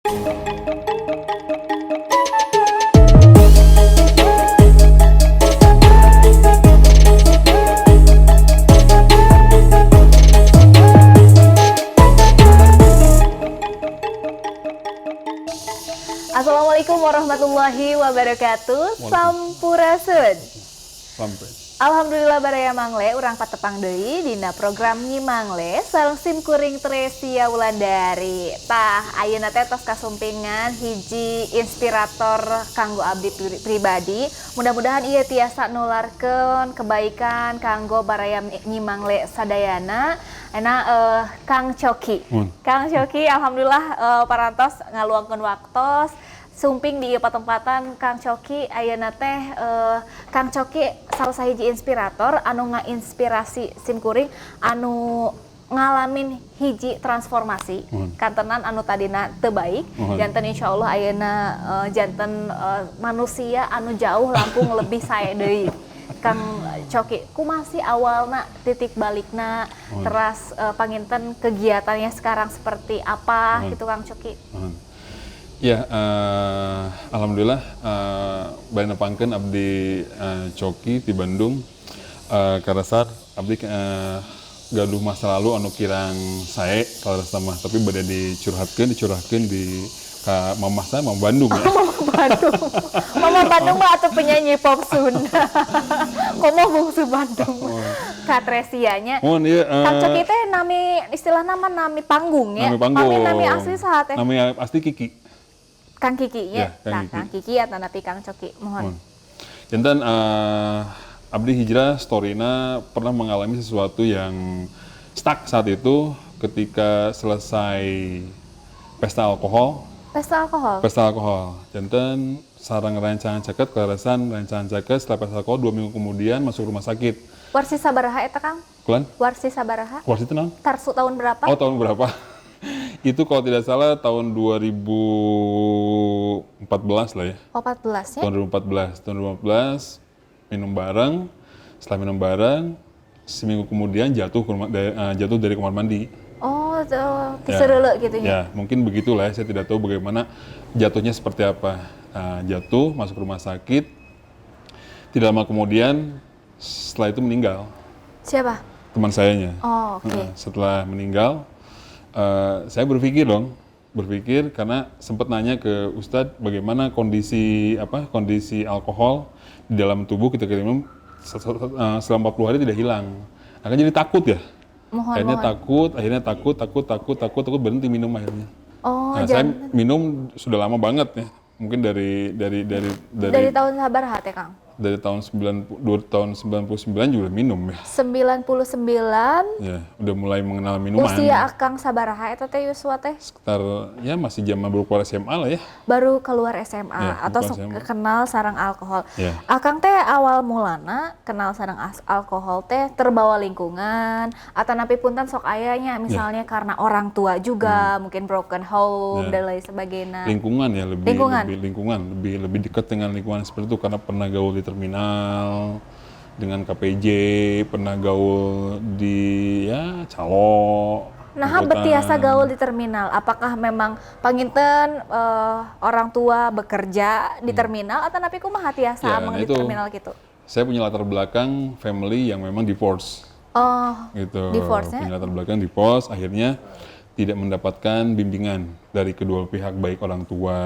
Assalamualaikum warahmatullahi wabarakatuh. Sampurasun. Sampai. Alhamdulillah baraya mangle urang patepang deui dina program Nyi Mangle sareng sim kuring Tresia Wulandari. Tah ayeuna teh tos kasumpingan hiji inspirator kanggo abdi pribadi. Mudah-mudahan ieu tiasa nularkeun kebaikan kanggo baraya Nyi Mangle sadayana. Kang Coki. Kang Coki alhamdulillah parantos ngaluangkeun waktos sumping di patempatan Kang Coki ayeuna teh Kang Coki salah sahiji inspirator anu ngainspirasi sim kuring anu ngalamin hiji transformasi kantenan anu tadina teu baik janten insyaallah ayeuna janten manusia anu jauh langkung lebih sae deui. Kang Coki, kumaha sih awalna titik balikna teras panginten kegiatannya sekarang seperti apa gitu Kang Coki? Ya, alhamdulillah bari nepangkeun abdi Coki di Bandung. Karasar abdi gaduh masa lalu anu kirang sae kalarasa mah, tapi bade dicurahkeun di ka mamah saya Mama Bandung ya. Mama Bandung mah atuh penyanyi pop Sunda. Komo bungsu Bandung. Ka Tresianya. Kang Coki teh nami istilahna mah nami panggung ya. Nami asli saha teh? Nami asli Kiki. Kang Kiki ya. Kang Kiki atau napi Kang Coki mohon. Janten abdi hijrah storyna pernah mengalami sesuatu yang stuck saat itu ketika selesai pesta alkohol. Pesta alkohol. Janten sareng rancangan caket kelarasan rancangan caket setelah pesta alkohol 2 minggu kemudian masuk rumah sakit. Warsi sabaraha eta Kang? Kulan? Warsi sabaraha? Warsi tenang? Tarsu tahun berapa? Oh tahun berapa? Itu kalau tidak salah tahun 2014 lah ya. Oh 14 ya? Tahun 2014 minum bareng. Setelah minum bareng, seminggu kemudian jatuh dari kamar mandi. Oh, tisereuleu gitu ya? Ya, mungkin begitulah. Saya tidak tahu bagaimana jatuhnya seperti apa. Jatuh, masuk rumah sakit. Tidak lama kemudian, setelah itu meninggal. Siapa? Teman sayanya. Oh, oke. Setelah meninggal, saya berpikir karena sempat nanya ke Ustadz bagaimana kondisi alkohol di dalam tubuh kita minum selama 40 hari tidak hilang. Akan jadi takut ya. Akhirnya takut berhenti minum akhirnya. Oh, saya minum sudah lama banget ya. Mungkin dari tahun sabaraha teh Kang? Dari tahun 99 juga minum ya. 99? Ya, udah mulai mengenal minuman. Usia Akang sabaraha eta teh Yuswa teh? Sekitar ya masih zaman baru keluar SMA lah ya. Baru keluar SMA ya, atau kenal sareng alkohol. Ya. Akang teh awal mulana kenal sareng alkohol teh terbawa lingkungan atau napi punten sok ayanya misalnya karena orang tua juga mungkin broken home dan lain sebagainya. Lingkungan ya lebih dekat dengan lingkungan seperti itu karena pernah gaul di terminal dengan KPJ, pernah gaul di calo. Nah, betiasa gaul di terminal. Apakah memang panginten orang tua bekerja di terminal atau napi kumaha tiasa di terminal gitu? Saya punya latar belakang family yang memang divorce. Oh, gitu. Divorce-nya? Punya latar belakang divorce, akhirnya tidak mendapatkan bimbingan dari kedua pihak, baik orang tua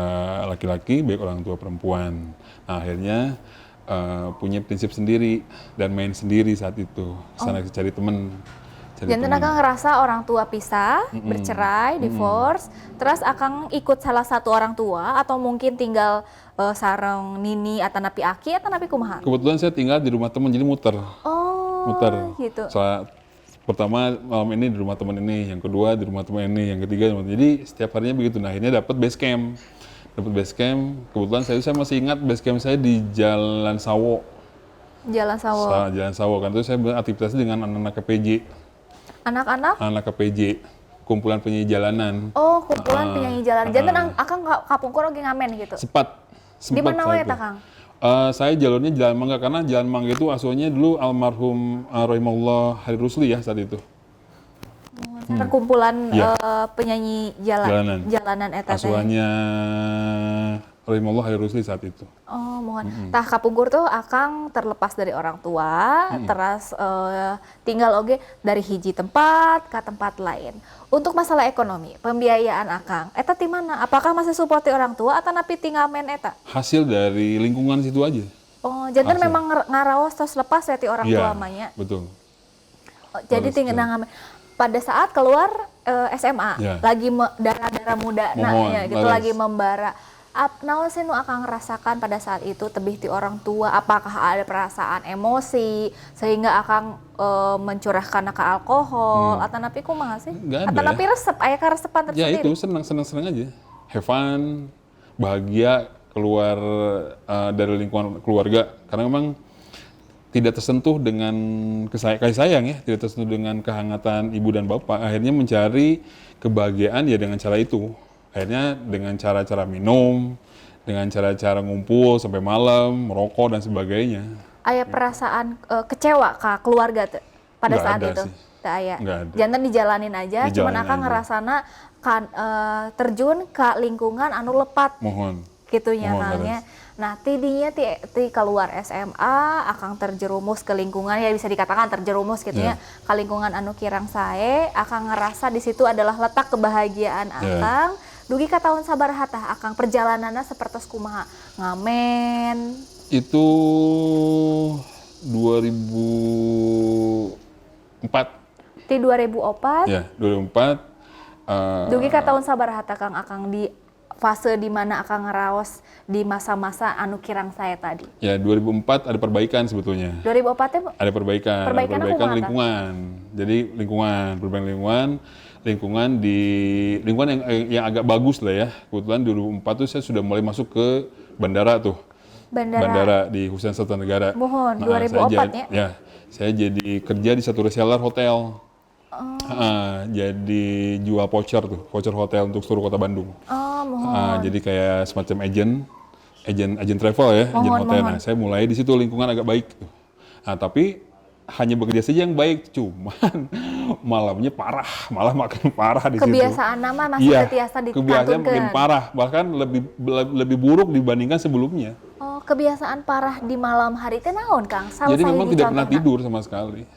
laki-laki, baik orang tua perempuan. Nah, akhirnya punya prinsip sendiri dan main sendiri saat itu. Sana cari temen. Jangan Akang ngerasa orang tua pisah, bercerai, divorce, terus Akang ikut salah satu orang tua atau mungkin tinggal sareng nini atau napi aki atau napi kumaha? Kebetulan saya tinggal di rumah teman jadi muter. Oh, gitu. Pertama malam ini di rumah teman ini, yang kedua di rumah teman ini, yang ketiga jadi setiap harinya begitu. Nah, akhirnya dapat base camp. Kebetulan saya masih ingat base camp saya di Jalan Sawo. Jalan Sawo, kan itu saya beraktivitas dengan anak-anak KPJ. Anak-anak? Anak KPJ, kumpulan penyanyi jalanan. Oh, kumpulan penyanyi jalanan. Jangan Akang kapungkur oge ngamen gitu. Sempat di mana wae tah Kang? Saya jalurnya Jalan Mangga karena Jalan Mangga itu asuhannya dulu almarhum rahimahullah Hari Rusli ya saat itu. Perkumpulan Iya. penyanyi Jalanan. jalanan eta teh. Asuhannya Rahimullah Hair Rusli saat itu. Oh, mohon. Tah kapungkur tuh akang terlepas dari orang tua, terus tinggal oge dari hiji tempat ke tempat lain. Untuk masalah ekonomi, pembiayaan akang, eta di mana? Apakah masih supporti orang tua atau napi tinggal main eta? Hasil dari lingkungan situ aja. Oh, jantan Hasil. memang ngaraos tos lepas ya ti orang Iya, tua manya. betul. Oh, jadi tinggal ngamen. Pada saat keluar SMA, Ya. lagi darah-darah muda Mohon, naknya gitu, laras. lagi membara. Naon sih nu akan ngerasakan pada saat itu tebih ti orang tua? Apakah ada perasaan emosi sehingga akan mencurahkan ke alkohol atau napi kumaha sih? Nggak ada Atau napi resep, aya karesepan Ya tersendiri? itu senang aja. Have fun, bahagia, keluar dari lingkungan keluarga. Karena memang tidak tersentuh dengan kasih sayang ya, tidak tersentuh dengan kehangatan ibu dan bapak. Akhirnya mencari kebahagiaan ya dengan cara itu. Akhirnya dengan cara-cara minum, dengan cara-cara ngumpul sampai malam, merokok dan sebagainya. Aya perasaan kecewa ke keluarga tuh pada Nggak saat ada itu? sih. Teu aya. Nggak ada. Jantan dijalanin aja, cuman Dijalanin akan aja. ngerasana kan terjun ke lingkungan anu lepat Mohon. gitunya Mohon, Kang nya. Nah, tidinya ti keluar SMA akan terjerumus ke lingkungan ya bisa dikatakan terjerumus gitu ya. Ke lingkungan anu kirang sae, akan ngerasa di situ adalah letak kebahagiaan akang. Dugi ka tahun sabaraha tah akang perjalanannya seperti kumaha? Ngamen. Itu 2004. Ti 2004 Ya, 2004. dugi ka tahun sabaraha tah Kang akang di fase di mana akang ngeraos di masa-masa anu kirang saya tadi. Ya, 2004 ada perbaikan sebetulnya. 2004 teh Ada perbaikan, Perbaikan ada apa kumaha, lingkungan. Jadi perbaikan lingkungan yang agak bagus lah ya. Kebetulan 2004 tuh saya sudah mulai masuk ke bandara tuh. Bandara di Hussein Sultan Negara. Mohon, Nah, 2004 ya? Ya, saya jadi kerja di satu reseller hotel. Jadi jual voucher hotel untuk seluruh kota Bandung. Oh, mohon. Jadi kayak semacam agent travel ya, agent hotel. Nah, saya mulai di situ lingkungan agak baik tuh. Nah, tapi hanya bekerja saja yang baik, cuman malamnya parah, malah makin parah di situ. Kebiasaan nama masih ketiasa kebiasaan makin dikantunkeun. parah, bahkan lebih buruk dibandingkan sebelumnya. Oh, kebiasaan parah di malam hari teh naon, Kang? Salah Jadi saya memang di tidak pernah contohna. tidur sama sekali.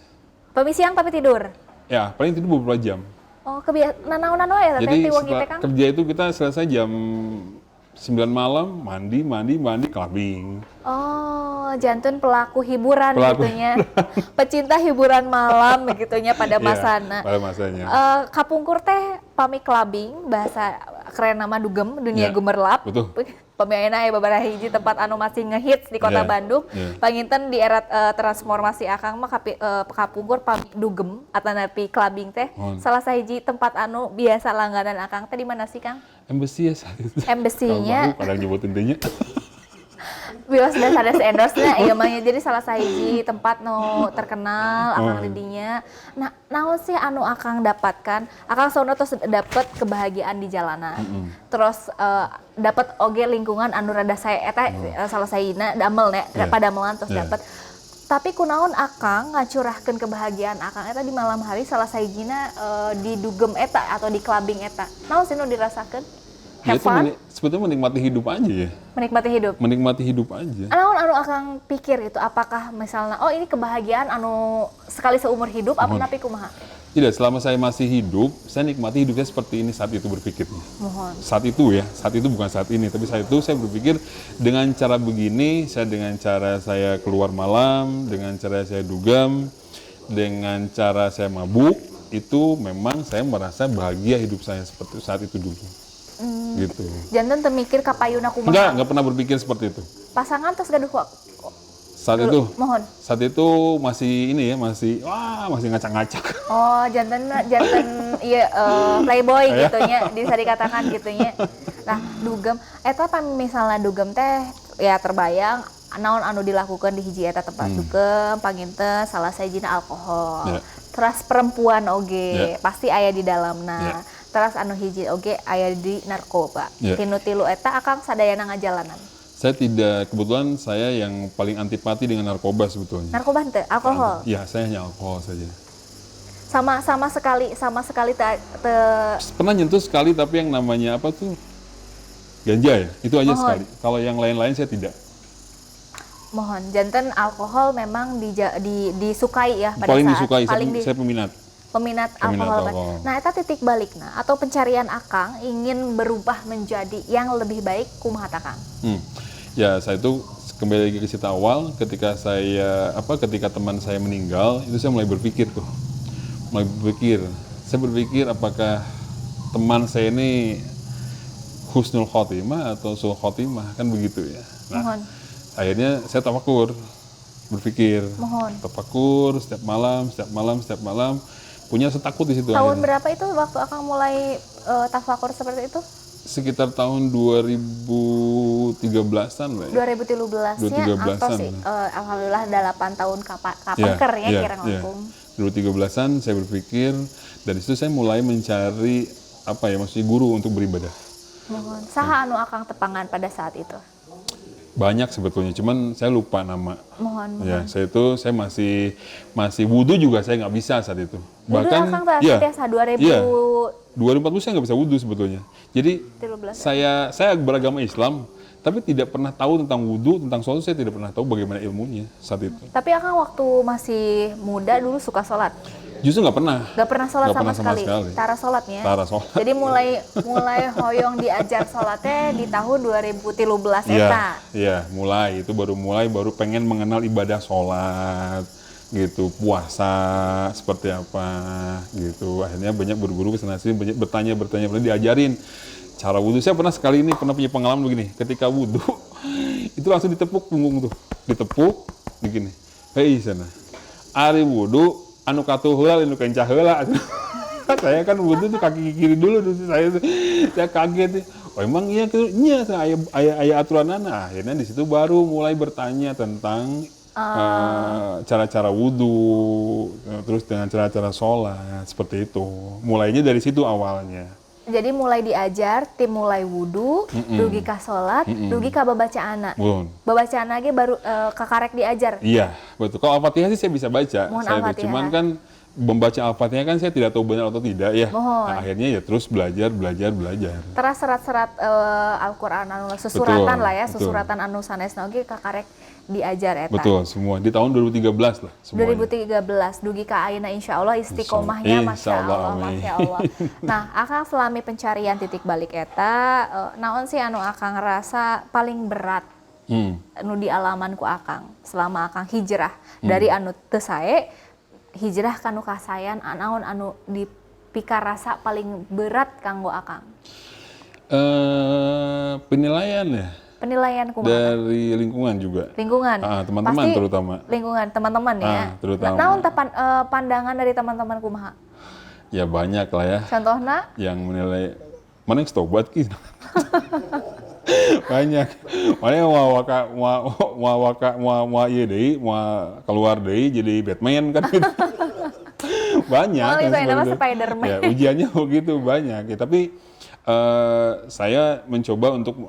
Siang tapi tidur. Ya, paling tidur beberapa jam. Oh, naon ya teh Jadi tiwang setelah teh, Kang? kerja itu kita selesai jam 9 malam, mandi, clubbing. Oh, jantun pelaku hiburan Pelaku gitunya. Pecinta hiburan malam begitunya pada Iya, masana. pada masanya. Kapungkur teh pami clubbing, bahasa keren nama dugem, dunia Iya, gemerlap. betul. Pemainna ya beberapa hiji tempat anu masih ngehits di kota Iya, Bandung. iya. Panginten di era transformasi akang mah kapungkur pami dugem atau napi clubbing teh. Mohon. Salah sahiji tempat anu biasa langganan akang teh di mana sih, Kang? Embassy ya saat itu. Embassy-nya. Kalau kadang nyebut intinya. Bios dan ada endorse-nya iya mah jadi salah sahiji tempat nu terkenal akang didinya. Nah, naon sih anu akang dapatkan? Akang sono terus dapat kebahagiaan di jalanan. Terus dapat oge lingkungan anu rada saya eta salah sahina damel nya padamelan terus dapat. Tapi kunaon akang ngacurahkeun kebahagiaan akang eta di malam hari salah sahijina di dugem eta atau di clubbing eta. Naon sih nu dirasakeun? Ya Have itu fun? sebetulnya menikmati hidup aja ya. Menikmati hidup. Menikmati hidup aja. Naon anu akang pikir itu apakah misalnya oh ini kebahagiaan anu sekali seumur hidup apa napi kumaha? Tidak, selama saya masih hidup, saya nikmati hidupnya seperti ini saat itu berpikirnya. Mohon. Saat itu ya, saat itu bukan saat ini, tapi saat itu saya berpikir dengan cara begini, dengan cara saya keluar malam, dengan cara saya dugem, dengan cara saya mabuk, itu memang saya merasa bahagia hidup saya seperti saat itu dulu. Gitu. Jantan teu mikir ka payuna kumaha. Enggak pernah berpikir seperti itu. Pasangan terus gaduh Saat itu, mohon. saat itu masih ini ya, masih ngacak-ngacak. Oh, jantan iya playboy gitunya bisa dikatakan gitunya. Nah, dugem eta pan misalnya dugem teh ya terbayang naon anu dilakukan di hiji eta tempat dugem panginten salah sajina alkohol. Terus perempuan oge pasti aya di dalamna. Terus anu hiji oge aya di narkoba. Tinu tilu eta akang sadayana ngajalanan. Kebetulan saya yang paling antipati dengan narkoba sebetulnya. Narkoba henteu, alkohol. Ya, saya hanya alkohol saja. sama sekali Pernah nyentuh sekali, tapi yang namanya apa tuh? Ganja ya, itu aja Mohon. sekali. Kalau yang lain-lain saya tidak. mohon janten alkohol memang disukai ya pada Paling saat disukai, paling saya peminat. peminat Peminat alkohol. alkohol. Nah, itu titik balikna atau pencarian Akang ingin berubah menjadi yang lebih baik kumaha ta Kang? Ya, saya itu kembali lagi ke cerita awal, ketika ketika teman saya meninggal, itu saya mulai berpikir tuh. Saya berpikir apakah teman saya ini husnul khotimah atau sul khotimah, kan begitu ya. Nah, Mohon. akhirnya saya berpikir, Mohon. tafakur setiap malam, punya rasa takut di situ. Tahun akhirnya. berapa itu waktu Akang mulai tafakur seperti itu? Sekitar tahun 2013-an lah ya. 2013-nya atau sih? Alhamdulillah 8 tahun kapengker ya kira ngomong. 2013-an saya berpikir, dari situ saya mulai mencari maksudnya guru untuk beribadah. Mohon. Saha anu Akang tepangan pada saat itu? Banyak sebetulnya, cuman saya lupa nama. Mohon. Ya, saya masih wudhu juga saya nggak bisa saat itu. Bahkan Akang teh iya, biasa 2000 iya, 2040 saya nggak bisa wudhu sebetulnya. Jadi 13. saya beragama Islam, tapi tidak pernah tahu tentang wudhu, tentang sholat saya tidak pernah tahu bagaimana ilmunya saat itu. Tapi Akang waktu masih muda dulu suka sholat? Justru nggak pernah. Gak pernah sholat Nggak sama pernah sama sekali. sekali. Tara sholatnya. Tara sholat. Jadi mulai hoyong diajar sholatnya di tahun 2013 eta. Iya, baru pengen mengenal ibadah sholat, gitu, puasa seperti apa, gitu. Akhirnya banyak berguru kesana sini, banyak bertanya, diajarin cara wudhu. Saya pernah punya pengalaman begini, ketika wudhu itu langsung ditepuk punggung tuh, begini. Hei sana, ari wudhu anu katuh heula anu kencah heula. Saya kan wudhu tuh kaki kiri dulu tuh, saya kaget. Oh emang iya aya aturanana. Akhirnya di situ baru mulai bertanya tentang cara-cara wudhu, terus dengan cara-cara sholat seperti itu. Mulainya dari situ awalnya. Jadi mulai diajar, tim mulai wudhu, dugi ka sholat, dugi ka babacaana. Babacaana ge baru kakarek diajar. Iya, betul. Kalau Al-Fatihah sih saya bisa baca. Cuman kan membaca Al-Fatihah kan saya tidak tahu benar atau tidak ya. Nah, akhirnya ya terus belajar. Terus serat-serat Al-Qur'an anu susuratan betul, lah ya, betul. Susuratan anu sanesna oge kakarek diajar eta. Betul, semua di tahun 2013 lah semuanya. 2013 dugi ka ayeuna insyaallah istiqomahnya masyaallah. Nah, Akang selami pencarian titik balik eta naon sih anu Akang ngerasa paling berat anu dialaman ku Akang selama Akang hijrah dari anu teu sae hijrah kanu kasayan naon anu dipikarasa paling berat kanggo Akang? Penilaian ya. Penilaian kumaha? Dari lingkungan juga. Lingkungan. Teman-teman pasti terutama. Lingkungan teman-teman ya. Terutama. Naon pandangan dari teman-teman kumaha? Ya banyak lah ya. Contohnya? Yang menilai mana yang tobat ki. Banyak. Mana mau ieu deui, mau keluar deui jadi Batman kan gitu. Banyak. Oh, itu nama Spider-Man. Ya, ujiannya begitu banyak. Ya, tapi saya mencoba untuk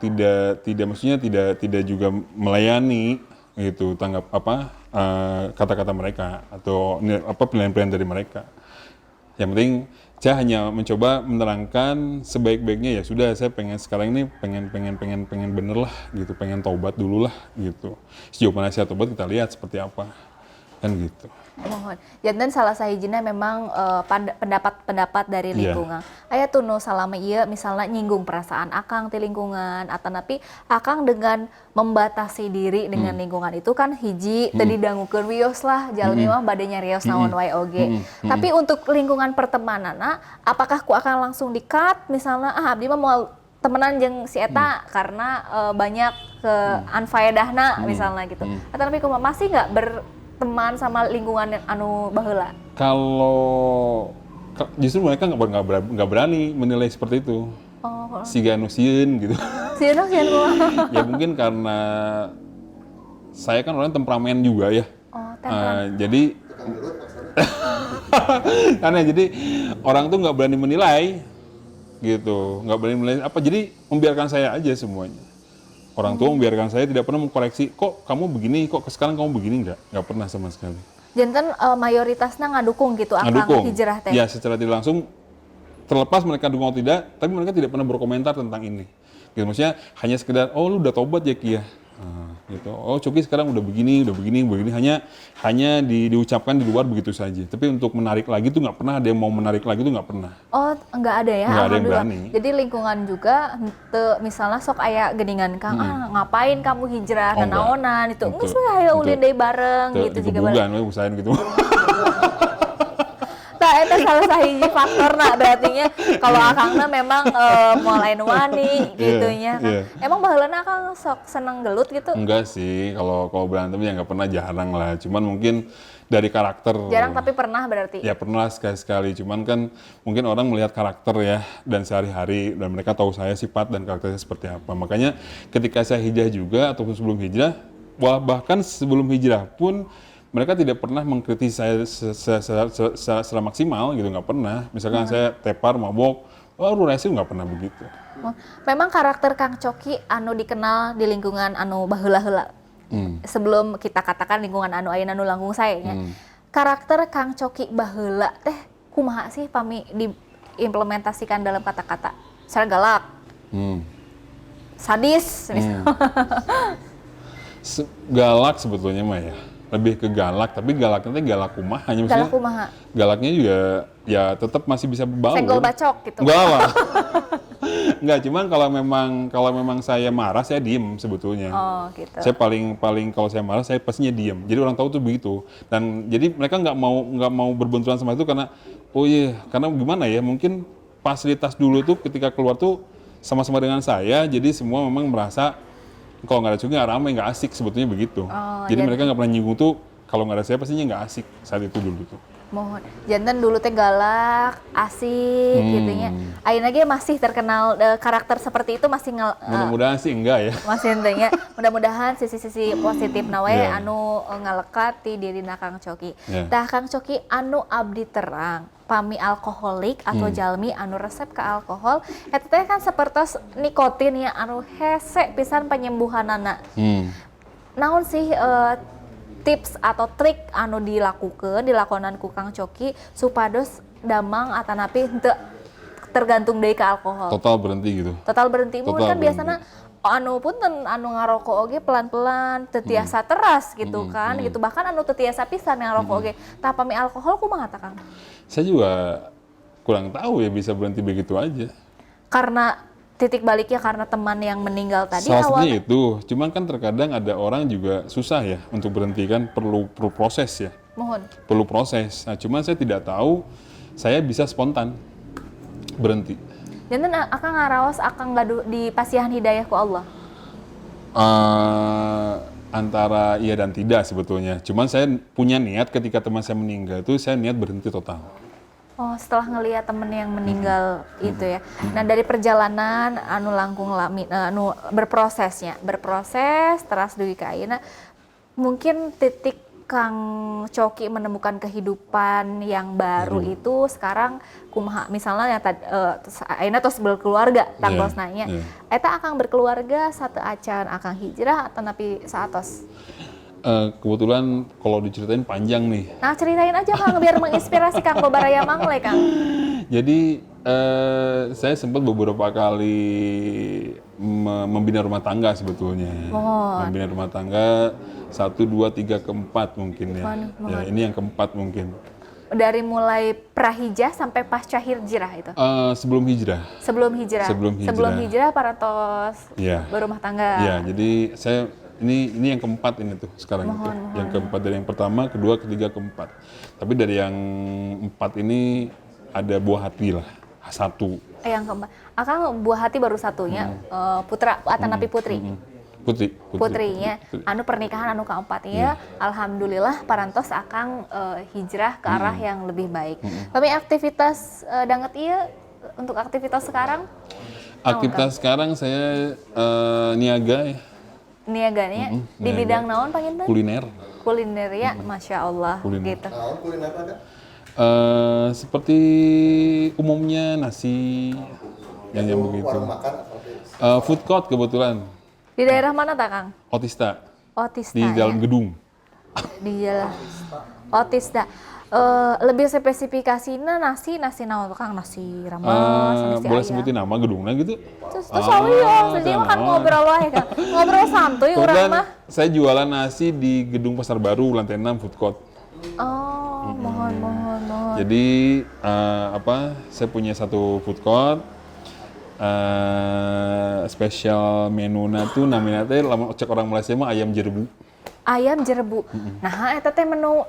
tidak maksudnya tidak juga melayani gitu kata-kata mereka atau pilihan-pilihan dari mereka. Yang penting saya hanya mencoba menerangkan sebaik-baiknya. Ya sudah, saya sekarang ini pengen bener lah gitu, pengen taubat dulu lah gitu. Sejauh mana saya taubat kita lihat seperti apa kan gitu. Mohon. Janten salah sahijina memang pendapat dari lingkungan. Aya tuh nu salama ieu misalnya nyinggung perasaan Akang ti lingkungan atau napi Akang dengan membatasi diri dengan lingkungan itu kan hiji tadi dangukeun wios lah jalmi mah bade nyarios naon wae oge. Tapi untuk lingkungan pertemananna apakah ku Akang langsung di-cut misalnya abdi mah moal temenan jeung si eta karena banyak ke anfaedahna misalnya gitu. Atau napi kumaha masih enggak teman sama lingkungan anu baheula? Kalau justru mereka nggak berani menilai seperti itu. Siga anu sieun gitu. Sieun kumaha? Ya mungkin karena saya kan orang temperamen juga ya. Jadi karena jadi orang tuh nggak berani menilai gitu, nggak berani menilai apa. Jadi membiarkan saya aja semuanya. Orang tua membiarkan saya, tidak pernah mengkoreksi, kok kamu begini, kok sekarang kamu begini, nggak pernah sama sekali. Janten mayoritasnya ngadukung gitu akang Ngedukung. hijrah teh. Ya, secara tidak langsung, terlepas mereka dukung atau tidak, tapi mereka tidak pernah berkomentar tentang ini. Gitu, maksudnya hanya sekedar, oh lu udah tobat ya Ki ya. Gitu. Oh Coki sekarang udah begini, hanya diucapkan di luar begitu saja. Tapi untuk menarik lagi tuh nggak pernah, ada yang mau menarik lagi tuh nggak pernah. Oh, nggak ada ya? Nggak ada yang Alhamdulillah. berani. Jadi lingkungan juga misalnya sok aya geningan Kang, ngapain kamu hijrah, Oh, enggak. nanaonan itu. Betul. Geus we hayu ulin Betul. deui bareng Tuh, gitu juga digebugan, we usahain gitu. Tah eta salah sahiji faktorna berarti nya kalau akangna memang mulai wani gitunya kan. iya. Emang baheulana akang sok seneng gelut gitu? Enggak sih, kalau berantem ya nggak pernah, jarang lah. Cuman mungkin dari karakter. Jarang tapi pernah berarti. Ya pernah sekali-sekali, cuman kan mungkin orang melihat karakter ya dan sehari-hari, dan mereka tahu saya sifat dan karakternya seperti apa. Makanya ketika saya hijrah juga ataupun sebelum hijrah, bahkan sebelum hijrah pun mereka tidak pernah mengkritisi saya secara maksimal gitu, nggak pernah. Misalkan saya tepar, mabok, oh lu resi, nggak pernah begitu. Memang karakter Kang Coki anu dikenal di lingkungan anu baheula-heula. Sebelum kita katakan lingkungan anu ayeuna anu langkung saya nya. Karakter Kang Coki baheula teh kumaha sih pami diimplementasikan dalam kata-kata? Misalnya galak, sadis, misalnya. Galak sebetulnya mah ya, lebih ke galak, tapi galaknya teh galak kumaha, hanya maksudnya Galak kumaha? galaknya juga ya tetap masih bisa berbaur. Senggol bacok gitu. Enggak lah. Enggak, cuman kalau memang saya marah, saya diem sebetulnya. Oh, gitu. Saya paling kalau saya marah, saya pastinya diem. Jadi orang tahu tuh begitu. Dan jadi mereka nggak mau berbenturan sama itu karena oh iya, karena gimana ya? Mungkin fasilitas dulu tuh ketika keluar tuh sama-sama dengan saya, jadi semua memang merasa kalau nggak ada Coki nggak ramai, nggak asik sebetulnya begitu. Oh, jadi mereka nggak pernah nyinggung tuh kalau nggak ada saya pastinya nggak asik saat itu dulu tuh. Mohon janten dulu teh galak, asik gitu nya. Ayeuna ge masih terkenal karakter seperti itu masih Mudah-mudahan sih enggak ya. masih ente nya. Mudah-mudahan sisi-sisi positif we Yeah. anu ngalekat di dirina Kang Coki. Yeah. Tah Kang Coki anu abdi terang pami alkoholik atau jalmi anu resep ke alkohol eta teh kan sapertos nikotin ya anu hese pisan penyembuhanana. Naon sih tips atau trik anu dilakonan ku Kang Coki supados damang atanapi henteu tergantung deui ka alkohol. Total berhenti gitu. Total berhenti mun Total kan biasana anu punten anu ngarokok oge pelan-pelan teu tiasa teras gitu kan gitu bahkan anu teu tiasa pisan ngarokok oge tah pami alkohol kumaha tah Kang? Saya juga kurang tahu ya bisa berhenti begitu aja. Karena titik baliknya karena teman yang meninggal tadi Salah satunya awalnya itu, cuman kan terkadang ada orang juga susah ya untuk berhenti kan, perlu proses ya, mohon. perlu proses. Nah cuman saya tidak tahu, saya bisa spontan berhenti. Janten akang ngaraos akang ngadu di pasihan hidayah ku Allah. Antara iya dan tidak sebetulnya. Cuman saya punya niat ketika teman saya meninggal itu, saya niat berhenti total. Oh, setelah ngelihat temen yang meninggal itu ya. Nah, dari perjalanan anu langkung lami anu berproses teras dugi ka ayeuna mungkin titik Kang Coki menemukan kehidupan yang baru itu sekarang kumaha misalnya ayeuna tos berkeluarga tangtos nanya. Eta akang berkeluarga satu acan akang hijrah atau napi saatos? Kebetulan kalau diceritain panjang nih. Nah, ceritain aja Kang biar menginspirasi Kang Bobaraya Mangle Kang. Jadi saya sempat beberapa kali membina rumah tangga sebetulnya. Membina rumah tangga 1, 2, 3, keempat mungkin ya. Ya ini yang keempat mungkin. Dari mulai prahijah sampai pasca hijrah itu? Sebelum hijrah. Sebelum hijrah. Sebelum hijrah parantos berumah tangga. Iya, jadi saya ini yang keempat ini tuh sekarang itu. Yang keempat dari yang pertama, kedua, ketiga, keempat. Tapi dari yang 4 ini ada buah hati lah, 1. Yang keempat. Akang buah hati baru satunya putra atanapi putri. Putrinya. Anu pernikahan anu keempat ya. Alhamdulillah parantos akang hijrah ke arah yang lebih baik. Tapi aktivitas danget ieu untuk aktivitas sekarang? Aktivitas sekarang saya niaga ya. Niaganya di bidang naon panginten? Kuliner ya, masya Allah gitu. Naon kuliner ada? Seperti umumnya nasi yang begitu. Warung makan atau Food court kebetulan. Di daerah mana tak Kang? Otista. Otista Di dalam gedung. Di jalan. otis dah. Lebih spesifikasinya nasi naon tuh Kang, nasi rames, nasi boleh ayam. sebutin nama gedungnya gitu? Terus jadi makan ngobrol wae Kang. Ngobrol santuy urang Kebetulan mah. saya jualan nasi di Gedung Pasar Baru lantai 6 food court. Oh, mohon. Jadi saya punya satu food court. Spesial menuna tuh namanya teh lamun cek orang Malaysia mah ayam jerbu. Ayam jerebu. Nah, eta teh menu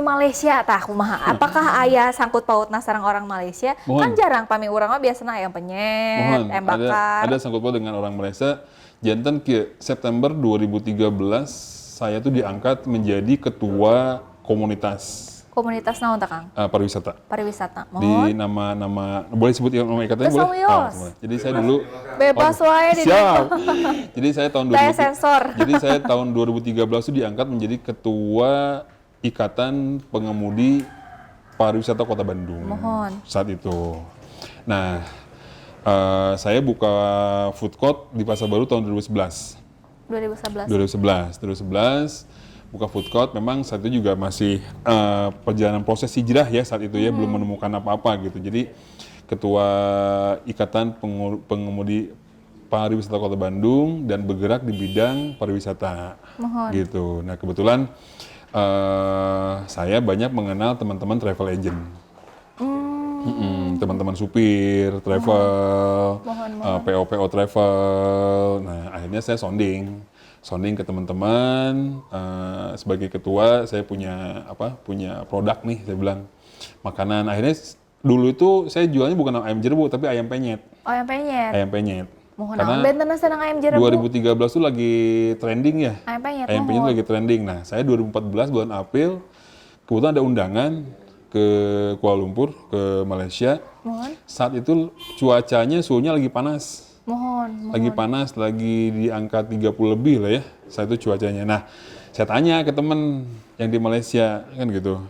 Malaysia tah kumaha. Apakah aya sangkut pautna sareng orang Malaysia? Mohon. Kan jarang pami urang mah biasana ayam penyet, Mohon, ayam bakar. ada sangkut paut dengan orang Malaysia. Jantan ke September 2013 saya tuh diangkat menjadi ketua komunitas Komunitas naon tah Kang? pariwisata. Pariwisata. Di Mohon. nama boleh sebut nama ikatnya Bisa, boleh? Wios. Boleh. Jadi saya dulu Bebas wae di siap. Jadi saya tahun Daya sensor. Jadi saya tahun 2013 itu diangkat menjadi ketua Ikatan Pengemudi Pariwisata Kota Bandung. Mohon. Saat itu. Nah, saya buka food court di Pasar Baru tahun 2011. 2011 buka food court. Memang saat itu juga masih perjalanan proses hijrah ya saat itu ya, belum menemukan apa-apa gitu. Jadi ketua Ikatan Pengemudi Pariwisata Kota Bandung dan bergerak di bidang pariwisata. Mohon. Gitu. Nah, kebetulan saya banyak mengenal teman-teman travel agent. Teman-teman supir, travel, PO travel. Nah, akhirnya saya sounding ke teman-teman. Sebagai ketua, saya punya produk nih, saya bilang makanan. Akhirnya dulu itu saya jualnya bukan ayam jerbu, tapi ayam penyet. Oh, ayam penyet. Ayam penyet. Mohon Karena naon benten sareng ayam jerebu. 2013 tuh lagi trending ya. Ayam penyet. Ayam penyet mohon. lagi trending. Nah, saya 2014 bulan April kebetulan ada undangan ke Kuala Lumpur, ke Malaysia. Mohon. Saat itu cuacanya suhunya lagi panas. Mohon. Lagi panas, lagi di angka 30 lebih lah ya. Saat itu cuacanya. Nah, saya tanya ke temen yang di Malaysia kan gitu.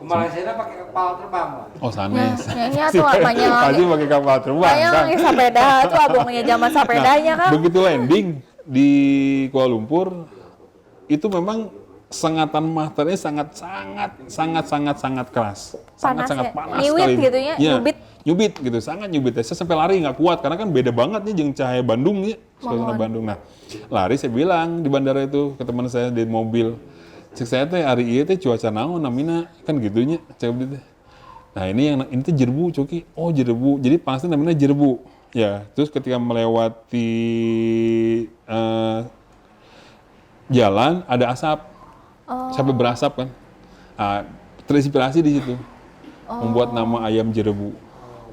Ke Malaysia pakai kapal terbang, Pak. Oh, sanes. Nyanyi tuh banyak. Pasti pakai kapal terbang Banyak kan. lagi sepeda tuh abangnya zaman sepedanya kan. Begitu landing di Kuala Lumpur, itu memang sengatan maternya sangat keras. Panas Sangat ya? panas Nyubit sekali. gitu ya? Iya, Nyubit? Nyubit gitu, sangat nyubit. Saya sampai lari nggak kuat karena kan beda banget nih jeung cahaya Bandung nih, suasana Bandung. Nah, lari saya bilang di bandara itu ke teman saya di mobil. Cek saya teh hari ieu teh cuaca naon namina kan gitunya. Cek teh. Nah, ini tuh jerbu, Coki. Oh, jerbu. Jadi panasnya namanya jerbu. Ya, terus ketika melewati jalan ada asap. Sampai berasap kan. Terinspirasi di situ. Membuat nama ayam jerebu.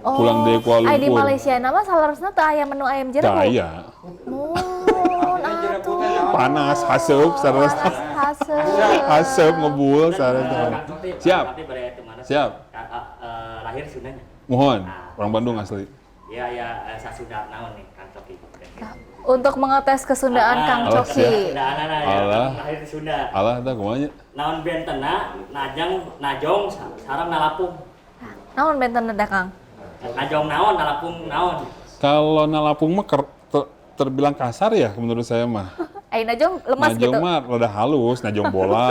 Pulang dari Kuala Lumpur. Di Malaysia nama salarosna teu aya menu ayam jerebu. Daya. Mohon atuh. Panas, haseup, sareng Haseup. haseup ngebul sareng. Siap. Siap. Lahir Sundanya. Mohon. Orang Bandung asli. Ya, Sasunda naon nih Kang Coki. Untuk mengetes kesundaan Kang Allah, Coki. Sundaanana ya. Allah. Lahir di Sunda. Alah tah kumaha nya? Naon bentena, najong sareng nalapung. Naon benten da Kang? Najong naon, nalapung naon. Kalau nalapung mah terbilang kasar ya menurut saya mah. Ayeuna jong lemas Najong gitu. mah rada halus, najong bola.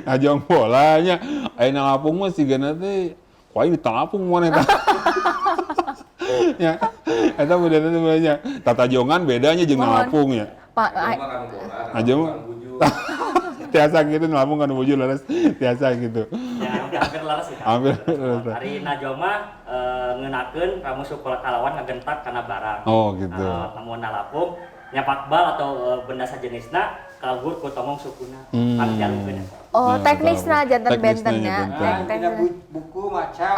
Najong bolanya. Ayeuna nalapung mah sigana teh kuaing ditalapung maneh tah. Ya. Eta bedana teh banyak. Tata jongan bedanya jeung Mohon. nalapung ya. Pak Najong mah tiasa gitu nalapung kan bujur laras tiasa gitu. Ya, udah hampir laras ya. Hampir laras. Hari najong mah ngeunakeun ramu suku kalawan ngagentak kana barang. Oh, gitu. Namun nalapung nyapakbal atau benda sajenisna kalgur ku tomong sukuna. Kang jalungkeun. Oh, Nah, teknisna jantan teknisna bentennya. jantan. Tidak buku macam.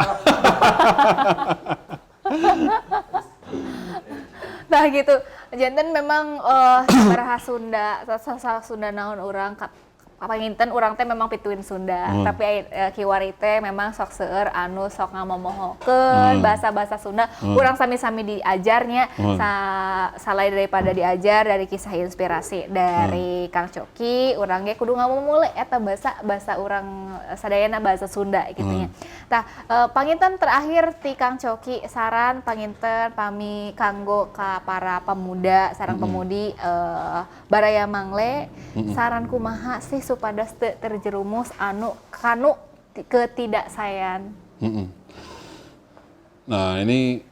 Nah gitu, jantan memang sabaraha Sunda, Sunda naon urang papanginten urang teh memang pituin Sunda, tapi kiwari teh memang sok seueur anu sok ngamomohokeun bahasa-bahasa Sunda, urang sami-sami diajarnya selain daripada diajar dari kisah inspirasi dari Kang Coki, urang ge kudu ngamumule eta bahasa urang sadayana bahasa Sunda gitu nya. Tah, panginten terakhir ti Kang Coki saran panginten pami kanggo ka para pemuda sareng pemudi baraya mangle saran kumaha sih supados teu terjerumus kanu ketidaksayan. Nah ini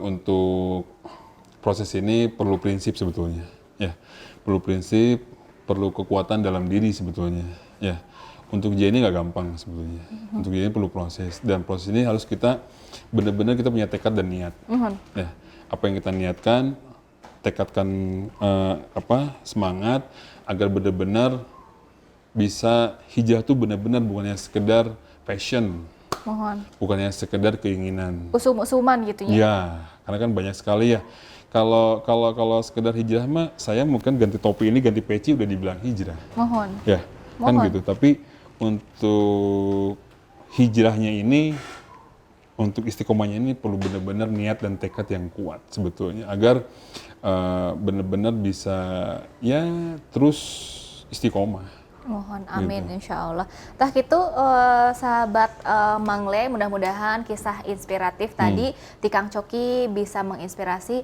untuk proses ini perlu prinsip sebetulnya, ya perlu prinsip, perlu kekuatan dalam diri sebetulnya, ya. Untuk J ini nggak gampang sebetulnya. Untuk J ini perlu proses dan proses ini harus kita benar-benar kita punya tekad dan niat. Ya, apa yang kita niatkan, tekadkan semangat agar benar-benar bisa hijrah tuh benar-benar bukannya sekedar passion, bukannya sekedar keinginan. Usum-usuman gitu ya. Ya, karena kan banyak sekali ya. Kalau sekedar hijrah mah saya mungkin ganti topi ini ganti peci udah dibilang hijrah. Ya, kan gitu. Tapi untuk hijrahnya ini, untuk istiqomahnya ini perlu benar-benar niat dan tekad yang kuat sebetulnya agar benar-benar bisa ya terus istiqomah. Mohon amin insya Allah. Tah gitu sahabat Mangle, mudah-mudahan kisah inspiratif tadi di Kang Coki bisa menginspirasi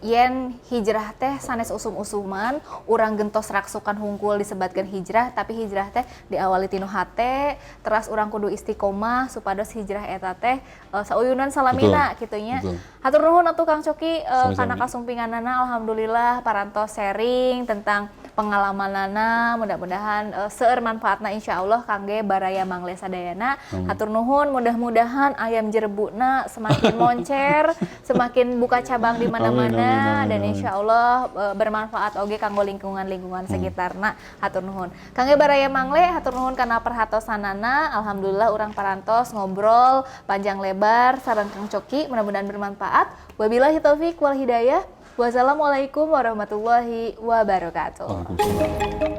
yen hijrah teh sanes usum-usuman, urang gentos raksukan hungkul disebatkan hijrah, tapi hijrah teh diawali tinu hate, teras urang kudu istiqomah supados hijrah eta teh sauyunan salamina kitunya. Hatur nuhun atuh Kang Coki kana kasumpinganana, alhamdulillah parantos sharing tentang pengalamanana, mudah-mudahan seueur manfaatna insya Allah kangge baraya Mangle sadayana. Hatur nuhun, mudah-mudahan ayam jerebuna semakin moncer, semakin buka cabang di mana-mana dan insya Allah bermanfaat oge kanggo lingkungan-lingkungan sekitarna. Hatur nuhun. Kangge baraya Mangle, hatur nuhun kana perhatosanana. Alhamdulillah urang parantos ngobrol panjang lebar sareng Kang Coki, mudah-mudahan bermanfaat. Wabillahi taufik wal hidayah. Wassalamualaikum warahmatullahi wabarakatuh. Waalaikumsalam.